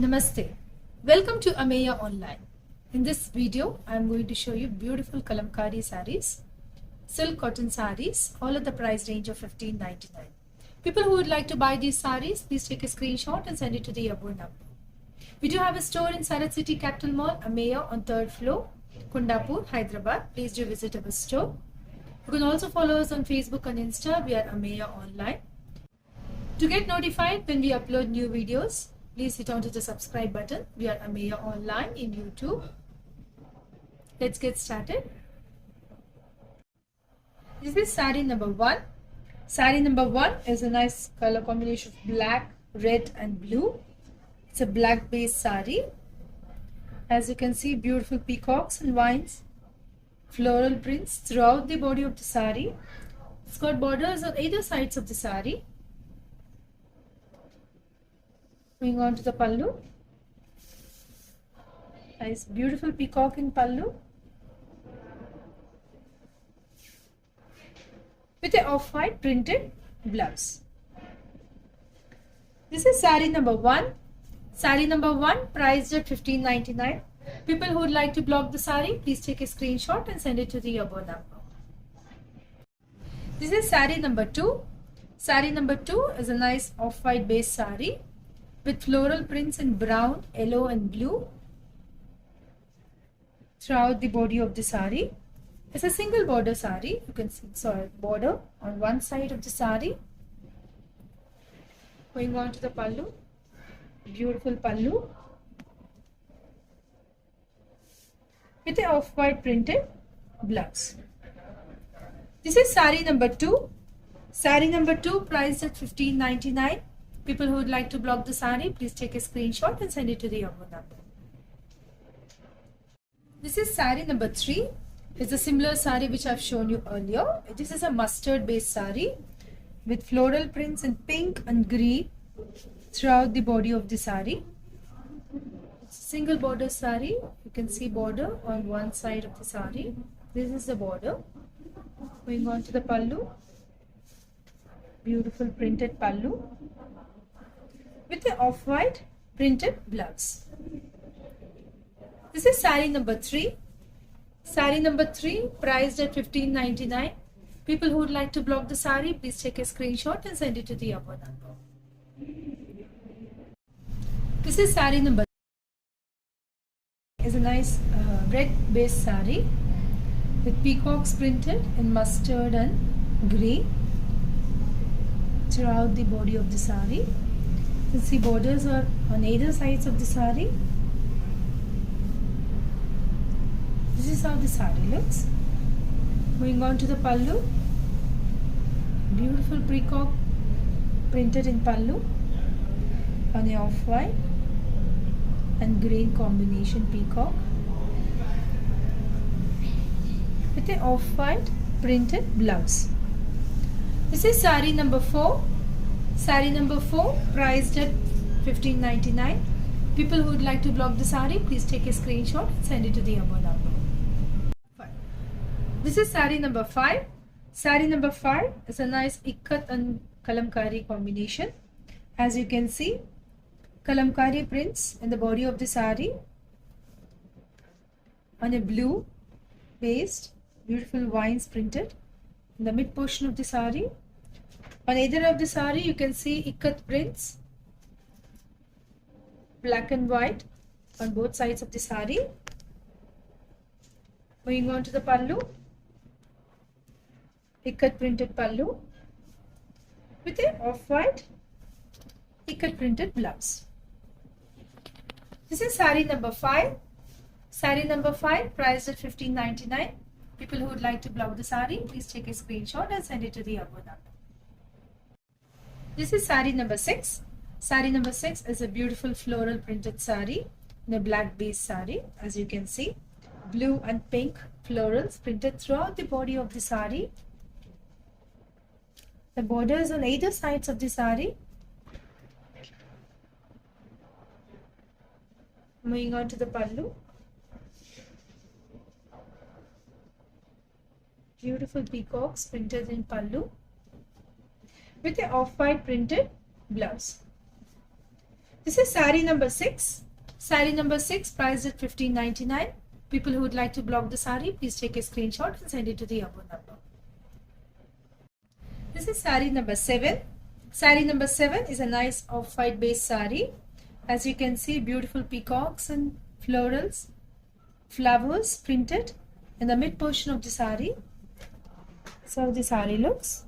Namaste. Welcome to Ameya Online. In this video, I am going to show you beautiful kalamkari sarees, silk cotton sarees, all at the price range of $15.99. People who would like to buy these sarees, please take a screenshot and send it to the above number. We do have a store in Sarat City Capital Mall, Ameya on 3rd floor, Kundapur, Hyderabad. Please do visit our store. You can also follow us on Facebook and Insta. We are Ameya Online. To get notified when we upload new videos, please hit onto the subscribe button. We are Ameya Online in YouTube. Let's get started. This is saree number 1. Saree number 1 is a nice color combination of black, red and blue. It's a black base saree. As you can see, beautiful peacocks and vines, floral prints throughout the body of the saree. It's got borders on either sides of the saree. Moving on to the pallu. Nice beautiful peacock in pallu with a off-white printed blouse. This is saree number 1. Saree number 1 priced at $15.99. People who would like to block the saree, please take a screenshot and send it to the above number. This is saree number 2. Saree number 2 is a nice off-white base saree with floral prints in brown, yellow and blue throughout the body of the saree. It's a single border saree. You can see a border on one side of the saree. Going on to the pallu. Beautiful pallu with a off-white printed blouse. This is saree number 2. Saree number 2 priced at $15.99. People who would like to block the saree, please take a screenshot and send it to the above number. This is saree number 3. It's a similar saree which I've shown you earlier. This is a mustard based saree with floral prints in pink and green throughout the body of the saree. It's a single border saree. You can see border on one side of the saree. This is the border. Going on to the pallu. Beautiful printed pallu with an off-white printed blouse. This is saree number 3. Saree number 3 priced at $15.99. People who would like to block the saree, please take a screenshot and send it to the above number. This is saree number 3. Is a nice red base saree with peacocks printed in mustard and green throughout the body of the saree. You can see borders are on either sides of the saree. This is how the saree looks. Moving on to the pallu. Beautiful peacock printed in pallu on a off-white and green combination peacock with a off-white printed blouse. This is saree number 4. Saree number 4 priced at $15.99. People who would like to block the saree, please take a screenshot and send it to the above number. This is saree number 5. Saree number 5 is a nice ikat and kalamkari combination. As you can see, kalamkari prints in the body of the saree on a blue based, beautiful vines printed in the mid portion of the saree. On either of the saree, you can see ikat prints, black and white on both sides of the saree. Moving on to the pallu. Ikat printed pallu with a off-white ikat printed blouse. This is saree number 5. Saree number 5 priced at $15.99. People who would like to block the saree, please take a screenshot and send it to the above number. This is saree number 6. Saree number 6 is a beautiful floral printed saree in a black base saree. As you can see, blue and pink florals printed throughout the body of the saree. The borders on either sides of the saree. Moving on to the pallu. Beautiful peacocks printed in pallu with a off-white printed blouse. This is sari number 6. Sari number 6 priced at 15.99. People who would like to block the sari, please take a screenshot and send it to the above number. This is sari number 7. Sari number 7 is a nice off-white base sari. As you can see, beautiful peacocks and florals, flowers printed in the mid portion of the sari. So the sari looks.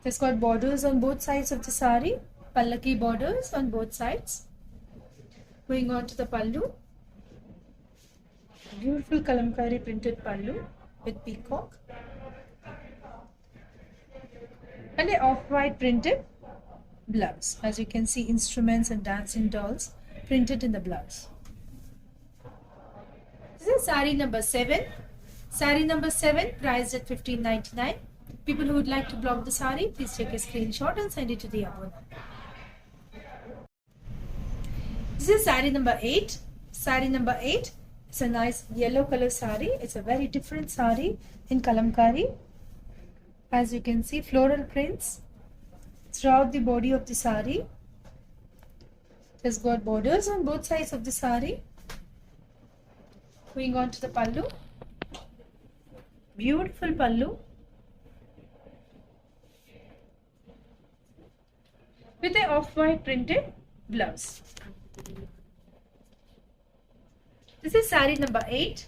It's got borders on both sides of the sari, pallaki borders on both sides. Going on to the pallu. Beautiful kalamkari printed pallu with peacock. And an off-white printed blouse. As you can see, instruments and dancing dolls printed in the blouse. This is sari number 7. Sari number 7 priced at 15.99. People who would like to block the sari, please take a screenshot and send it to the above number. This is sari number 8. Sari number 8 is a nice yellow color sari. It's a very different sari in kalamkari. As you can see, floral prints throughout the body of the sari. It has got borders on both sides of the sari. Going on to the pallu. Beautiful pallu with an off-white printed blouse. This is sari number 8.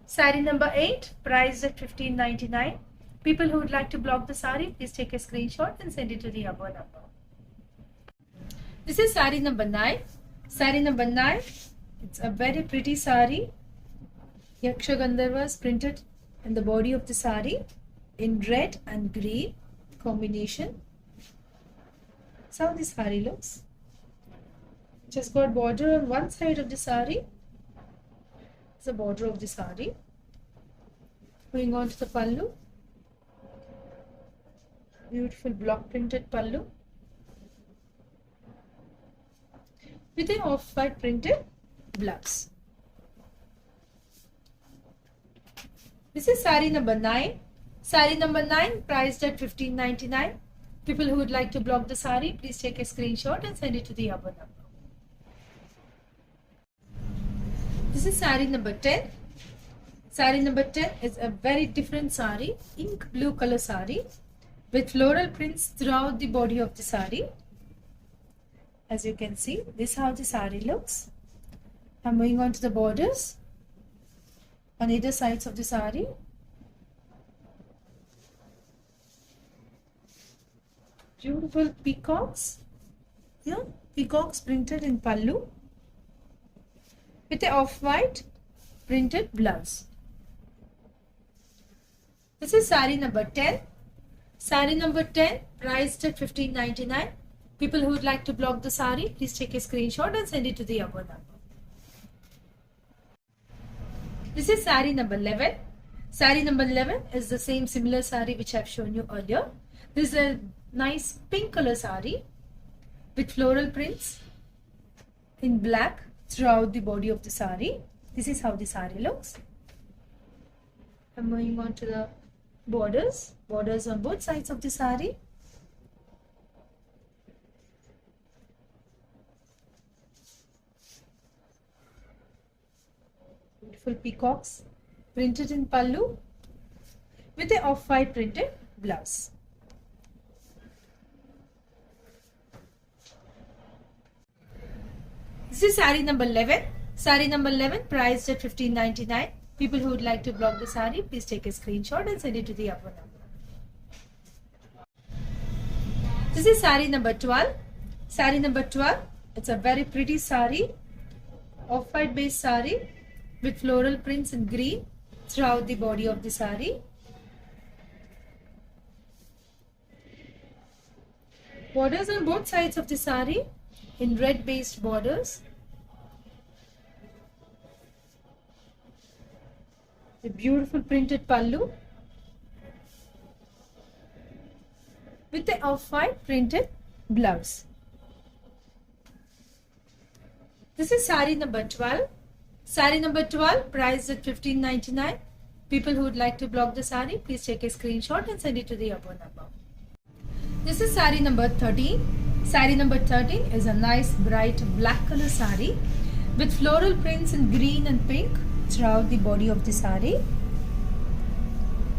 Sari number 8 priced at 15.99. People who would like to block the sari, please take a screenshot and send it to the above number. This is sari number 9. Sari number 9. It's a very pretty sari. Yaksha Gandharvas printed in the body of the sari in red and green combination. That's how the sari looks. Just got border on one side of the sari. It's the border of the sari. Going on to the pallu. Beautiful block printed pallu with an off-white printed blouse. This is sari number 9. Sari number 9 priced at 15.99. People who would like to block the sari, please take a screenshot and send it to the above number. This is sari number 10. Sari number 10 is a very different sari, ink blue color sari with floral prints throughout the body of the sari. As you can see, this is how the sari looks. I'm moving on to the borders on either sides of the sari. Beautiful peacocks. Yeah, peacocks printed in pallu with an off-white printed blouse. This is sari number 10. Sari number 10 priced at 15.99. People who would like to block the sari, please take a screenshot and send it to the above number. This is sari number 11. Sari number 11 is the same similar sari which I have shown you earlier. This is a nice pink color sari with floral prints in black throughout the body of the sari. This is how the sari looks. I'm moving on to the borders on both sides of the sari. Beautiful peacocks printed in pallu with an off-white printed blouse. This is sari number 11. Sari number 11 priced at 15.99. People who would like to block the sari, please take a screenshot and send it to the above number. This is sari number 12. Sari number 12. It's a very pretty sari, off-white base sari with floral prints in green throughout the body of the sari. Borders on both sides of the sari in red based borders. The beautiful printed pallu with the off-white printed blouse. This is sari number 12. Sari number 12 priced at 15.99. People who would like to block the sari, please take a screenshot and send it to the above number. This is sari number 13. Sari number 13 is a nice bright black color sari with floral prints in green and pink throughout the body of the sari.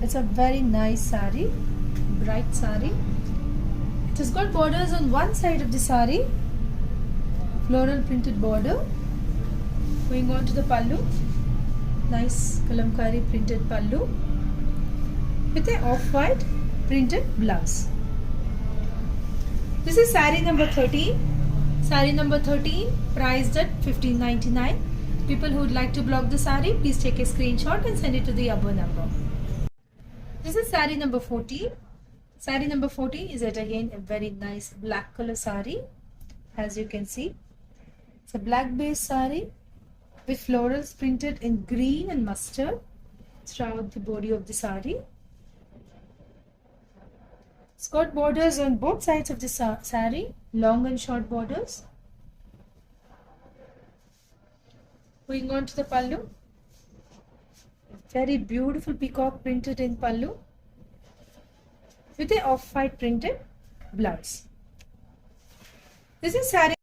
It's a very nice sari, bright sari. It has got borders on one side of the sari, floral printed border. Going on to the pallu, nice kalamkari printed pallu with a off-white printed blouse. This is sari number 13. Sari number 13 priced at 15.99. People who would like to block the sari, please take a screenshot and send it to the above number. This is sari number 14. Sari number 14 is yet again a very nice black color sari. As you can see, it's a black base sari with florals printed in green and mustard throughout the body of the sari. It's got borders on both sides of the sari, long and short borders. Going on to the pallu, very beautiful peacock printed in pallu with a off-white printed blouse. This is sari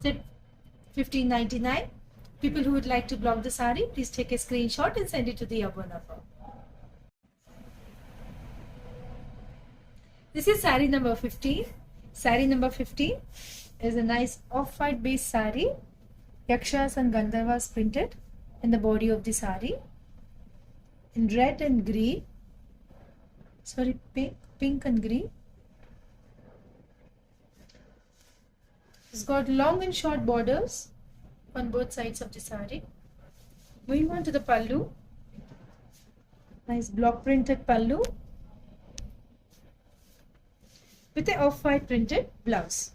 at 15.99. People who would like to block the sari, please take a screenshot and send it to the above number. This is sari number 15. Sari number 15 is a nice off-white base sari, yakshas and gandharvas printed in the body of the sari in red and green, pink and green. It's got long and short borders on both sides of the sari. Moving on to the pallu, nice block printed pallu with a off-white printed blouse.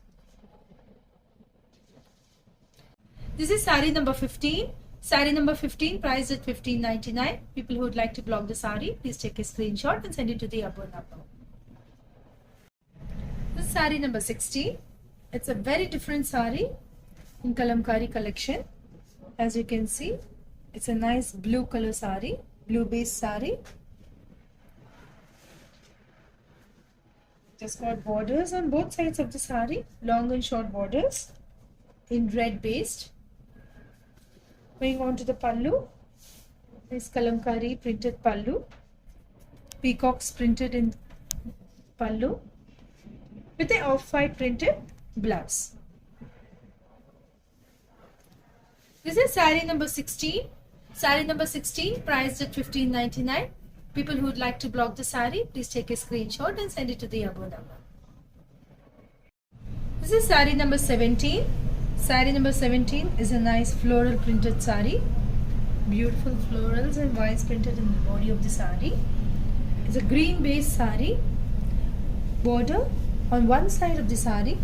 This is sari number 15. Sari number 15 priced at 15.99. People who would like to block the sari, please take a screenshot and send it to the above number. This is sari number 16. It's a very different sari in Kalamkari collection. As you can see, it's a nice blue color sari, blue base sari. Just got borders on both sides of the sari, long and short borders in red based. Going on to the pallu, this kalamkari printed pallu, peacocks printed in pallu with a off-white printed blouse. This is sari number 16. Sari number 16 priced at 15.99. People who would like to block the sari, please take a screenshot and send it to the above number. This is sari number 17. Sari number 17 is a nice floral printed sari. Beautiful florals and vines printed in the body of the sari. It's a green base sari. Border on one side of the sari.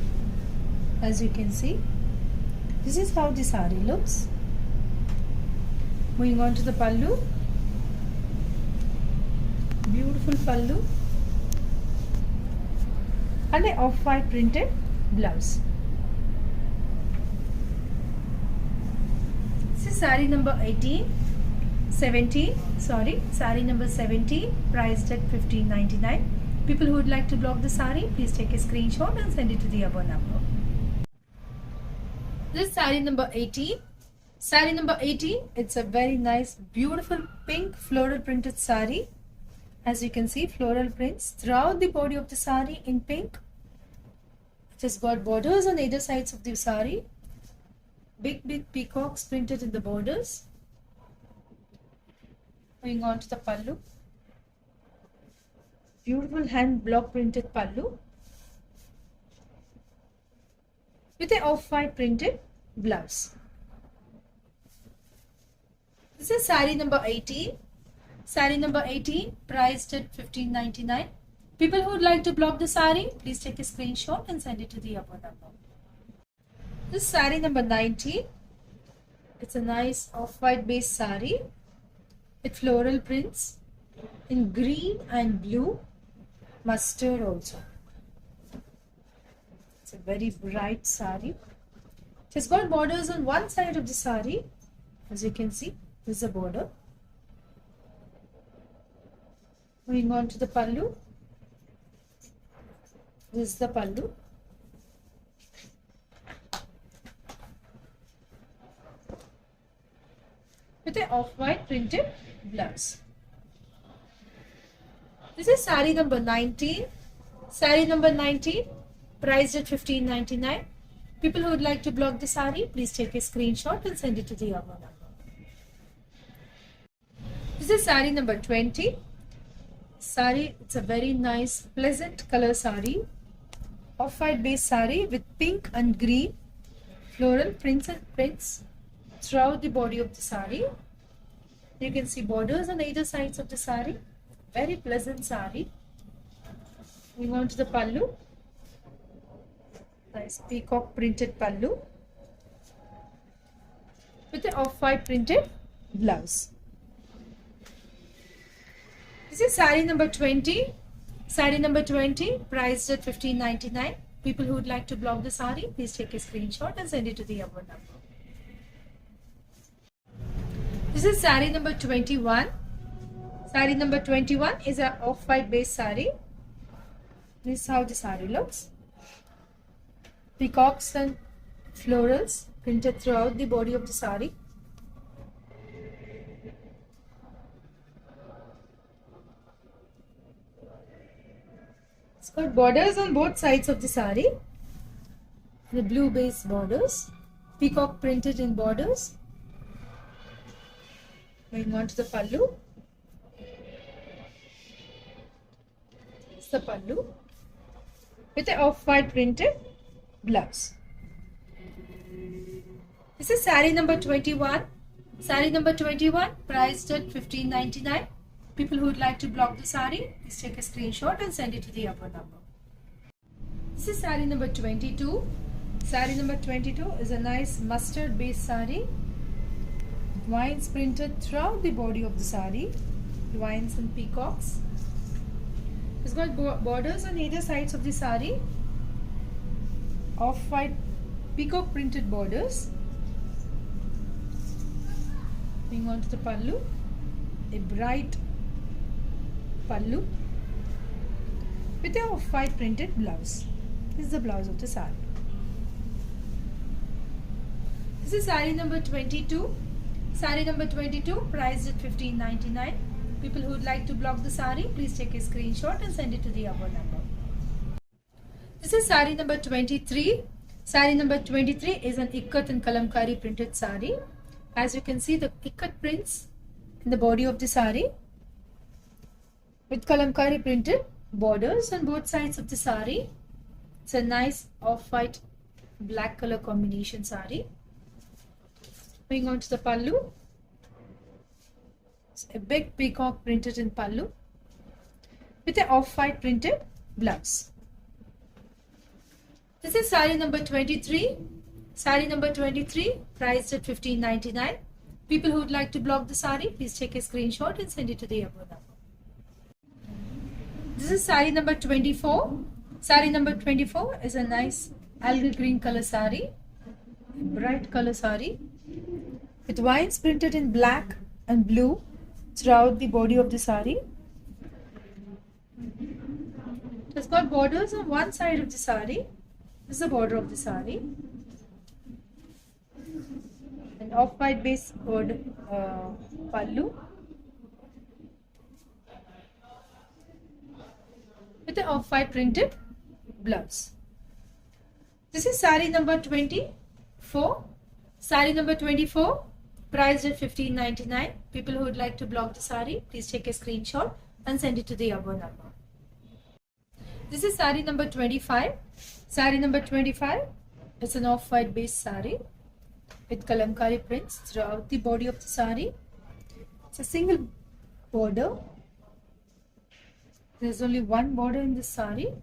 As you can see, this is how the sari looks. Moving on to the pallu. Beautiful pallu and an off-white printed blouse. This is sari number 17, sari number 17 priced at 15.99. People who would like to block the sari, please take a screenshot and send it to the above number. This is sari number 18. Sari number 18, it's a very nice beautiful pink floral printed sari. As you can see, floral prints throughout the body of the sari in pink. It has got borders on either sides of the sari. Big peacocks printed in the borders. Going on to the pallu. Beautiful hand block printed pallu with an off-white printed blouse. This is sari number 18. Sari number 18 priced at 15.99. People who would like to block the sari, please take a screenshot and send it to the above number. This is sari number 19. It's a nice off-white base sari with floral prints in green and blue, mustard also. It's a very bright sari. It has got borders on one side of the sari. As you can see, this is a border. Moving on to the pallu. This is the pallu. With a off-white printed blouse. This is saree number 19. Saree number 19, priced at 15.99. People who would like to block the saree, please take a screenshot and send it to the above number. This is saree number 20. Saree, it's a very nice, pleasant color saree. Off-white base saree with pink and green floral prints and prints throughout the body of the saree. You can see borders on either sides of the saree. Very pleasant saree. Moving on to the pallu. Nice peacock printed pallu with the off-white printed blouse. This is saree number 20. Saree number 20, priced at 15.99. People who would like to block the saree, please take a screenshot and send it to the above number. This is saree number 21. Saree number 21 is an off-white base saree. This is how the saree looks. Peacocks and florals printed throughout the body of the saree. It's got borders on both sides of the saree. The blue base borders. Peacock printed in borders. Going on to the pallu. It's the pallu with an off-white printed blouse. This is saree number 21. Saree number 21, priced at 15.99. People who would like to block the saree, please take a screenshot and send it to the above number. This is saree number 22. Saree number 22 is a nice mustard base saree. Vines printed throughout the body of the saree. Vines and peacocks. It's got borders on either sides of the saree. Off-white peacock printed borders. Moving on to the pallu. A bright pallu with a off-white printed blouse. This is the blouse of the saree. This is saree number 22. Saree number 22, priced at 15.99. People who would like to block the saree, please take a screenshot and send it to the above number. This is saree number 23. Saree number 23 is an ikat and kalamkari printed saree. As you can see, the ikat prints in the body of the saree with kalamkari printed borders on both sides of the saree. It's a nice off-white black color combination saree. Moving on to the pallu. It's a big peacock printed in pallu with an off-white printed blouse. This is saree number 23. Saree number 23, priced at 15.99. People who would like to block the saree, please take a screenshot and send it to the above number. This is saree number 24. Saree number 24 is a nice algae green color saree, bright color saree with vines printed in black and blue throughout the body of the saree. It's got borders on one side of the saree. This is the border of the saree. An off-white base border pallu with an off-white printed blouse. This is saree number 24. Saree number 24, priced at 15.99. People who would like to block the saree, please take a screenshot and send it to the above number. This is saree number 25. Saree number 25 is an off-white base saree with kalamkari prints throughout the body of the saree. It's a single border. There's only one border in this saree.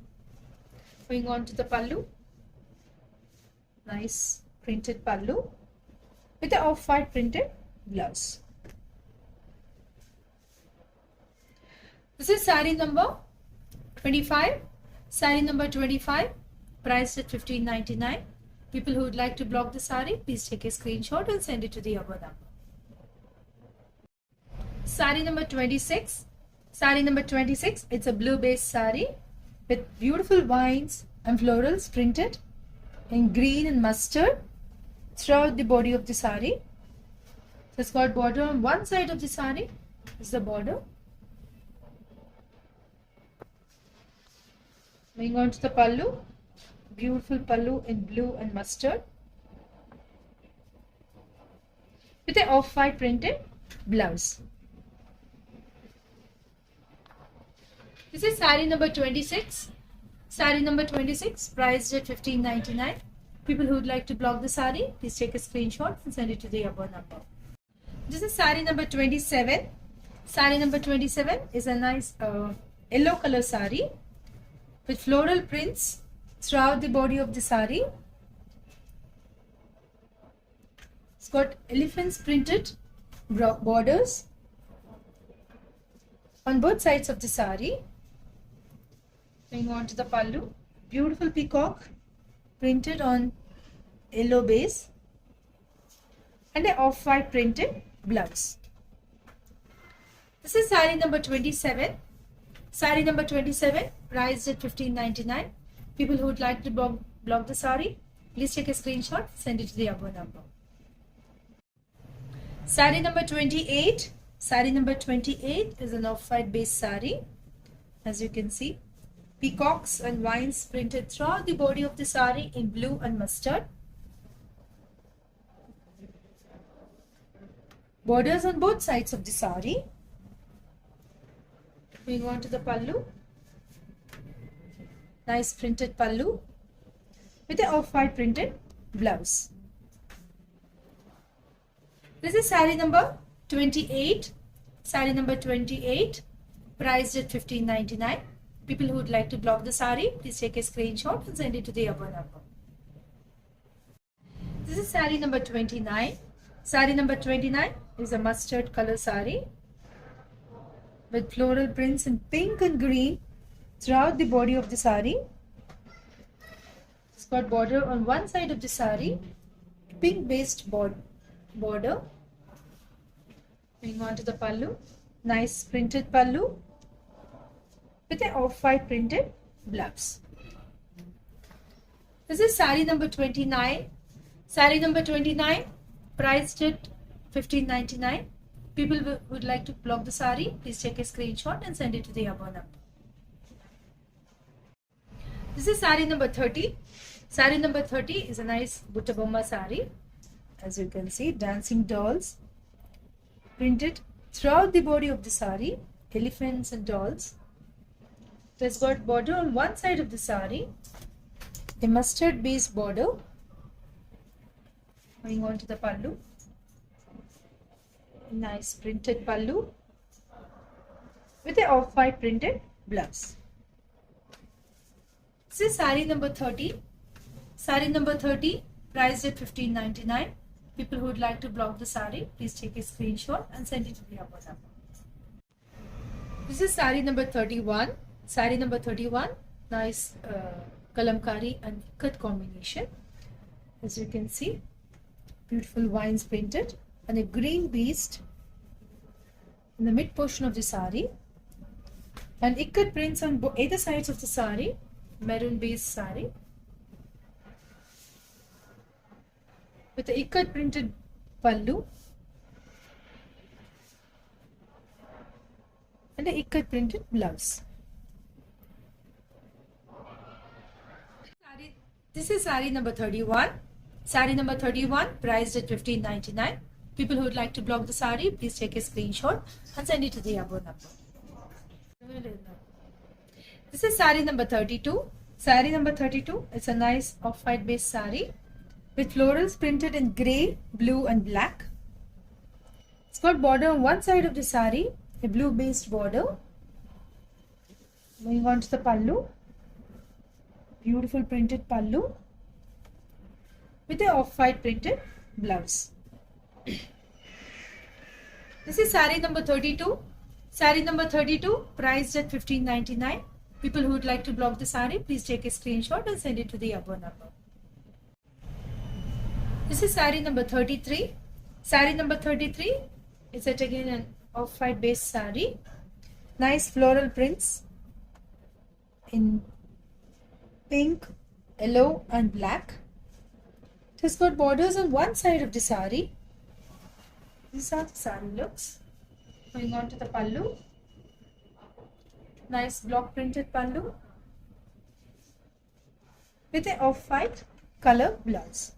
Going on to the pallu. Nice printed pallu with an off-white printed blouse. This is saree number 25. Saree number 25, priced at 15.99. People who would like to block the saree, please take a screenshot and send it to the above number. Saree number 26. Saree number 26, it's a blue base saree with beautiful vines and florals printed in green and mustard throughout the body of the sari. So it's got border on one side of the sari. Is the border. Moving on to the pallu. Beautiful pallu in blue and mustard with an off-white printed blouse. This is sari number 26. Sari number 26, priced at $15.99. People who would like to block the sari, please take a screenshot and send it to the above number. This is sari number 27. Sari number 27 is a nice yellow color sari with floral prints throughout the body of the sari. It's got elephants printed borders on both sides of the sari. Going on to the pallu, beautiful peacock printed on yellow base and an off-white printed blouse. This is sari number 27. Sari number 27, priced at $15.99. People who would like to block the sari, please take a screenshot, send it to the above number. Sari number 28. Sari number 28 is an off-white base sari. As you can see, peacocks and vines printed throughout the body of the sari in blue and mustard. Borders on both sides of the sari. Moving on to the pallu. Nice printed pallu with an off-white printed blouse. This is sari number 28. Sari number 28, priced at $15.99. People who would like to block the sari, please take a screenshot and send it to the above number. This is sari number 29. Sari number 29 is a mustard color sari with floral prints in pink and green throughout the body of the sari. It's got border on one side of the sari, pink based border. Moving on to the pallu, nice printed pallu with an off-white printed blouse. This is sari number 29. Sari number 29, priced at $15.99. People who would like to block the sari, please take a screenshot and send it to the above number. This is sari number 30. Sari number 30 is a nice Butta Bomma sari. As you can see, dancing dolls printed throughout the body of the sari, elephants and dolls. It has got border on one side of the sari, a mustard based border. Going on to the pallu, nice printed pallu with an off-white printed blouse. This is sari number 30. Sari number 30, priced at $15.99. People who would like to block the sari, please take a screenshot and send it to the above number. This is sari number 31. Sari number 31, nice kalamkari and ikat combination. As you can see, beautiful vines printed and a green beast in the mid portion of the sari, and ikat prints on either sides of the sari, maroon based sari with the ikat printed pallu and the ikat printed blouse. This is sari number 31. Sari number 31, priced at $15.99. People who would like to block the sari, please take a screenshot and send it to the above number. This is sari number 32. Sari number 32 is a nice off-white based sari with florals printed in grey, blue and black. It's got border on one side of the sari, a blue based border. Moving on to the pallu, beautiful printed pallu with an off-white printed blouse. This is sari number 32. Sari number 32, priced at $15.99. People who would like to block the sari, please take a screenshot and send it to the above number. This is sari number 33. Sari number 33 is yet again an off-white based sari. Nice floral prints in pink, yellow and black. It has got borders on one side of the sari. These are the sari looks. Going on to the pallu. Nice block printed pallu with an off-white color blouse.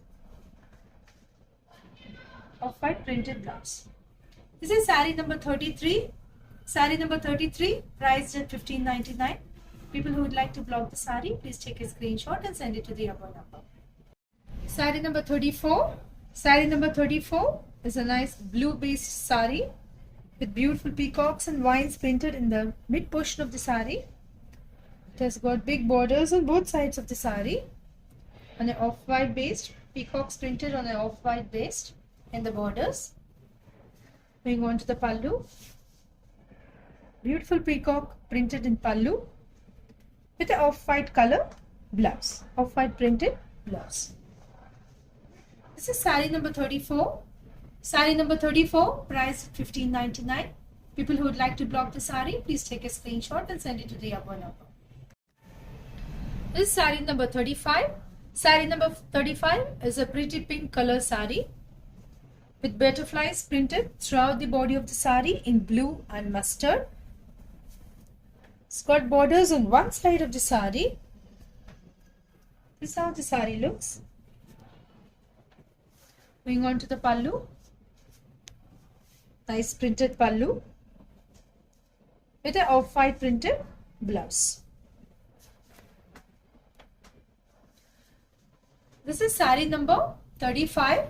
Off-white printed blouse. This is sari number 33. Sari number 33, priced at $15.99. People who would like to block the sari, please take a screenshot and send it to the above number. Sari number 34. Sari number 34 is a nice blue based sari with beautiful peacocks and vines printed in the mid portion of the sari. It has got big borders on both sides of the sari on an off-white based, peacocks printed on an off-white based in the borders. Moving on to the pallu. Beautiful peacock printed in pallu with an off-white color blouse, off-white printed blouse. This is sari number 34. Sari number 34, priced at $15.99. People who would like to block the sari, please take a screenshot and send it to the above number. This is sari number 35. Sari number 35 is a pretty pink color sari with butterflies printed throughout the body of the sari in blue and mustard. It's got borders on one side of the sari. This is how the sari looks. Moving on to the pallu. Nice printed pallu with an off-white printed blouse. This is sari number 35.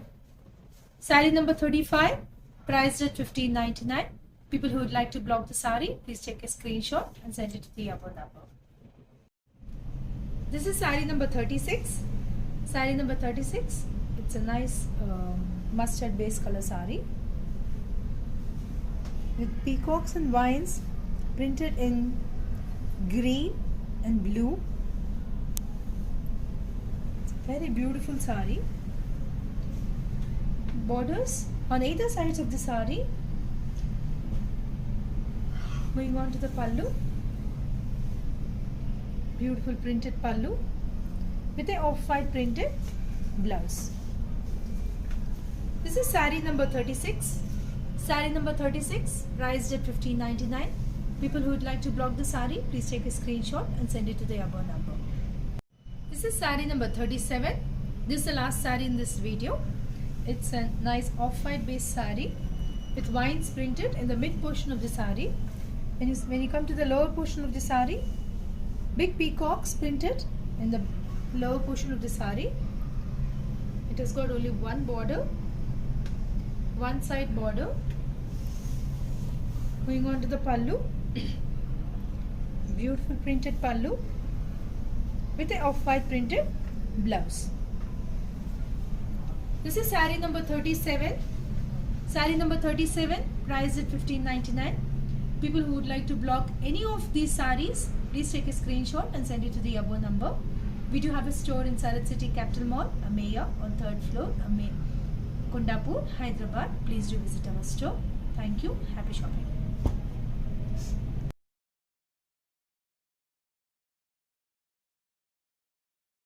Sari number 35, priced at $15.99. People who would like to block the sari, please take a screenshot and send it to the above number. This is sari number 36. Sari number 36. It's a nice mustard base color sari with peacocks and vines printed in green and blue. It's a very beautiful sari. Borders on either sides of the sari. Moving on to the pallu. Beautiful printed pallu with an off-white printed blouse. This is sari number 36. Sari number 36, priced at $15.99. People who would like to block the sari, please take a screenshot and send it to the above number. This is sari number 37. This is the last sari in this video. It's a nice off-white based sari with vines printed in the mid portion of the sari. When you come to the lower portion of the sari, big peacocks printed in the lower portion of the sari. It has got only one border, one side border. Going on to the pallu. Beautiful printed pallu with an off-white printed blouse. This is sari number 37. Sari number 37, priced at $15.99. People who would like to block any of these saris, please take a screenshot and send it to the above number. We do have a store in Sarat City Capital Mall, Ameya, on 3rd floor, Kundapur, Hyderabad. Please do visit our store. Thank you. Happy shopping.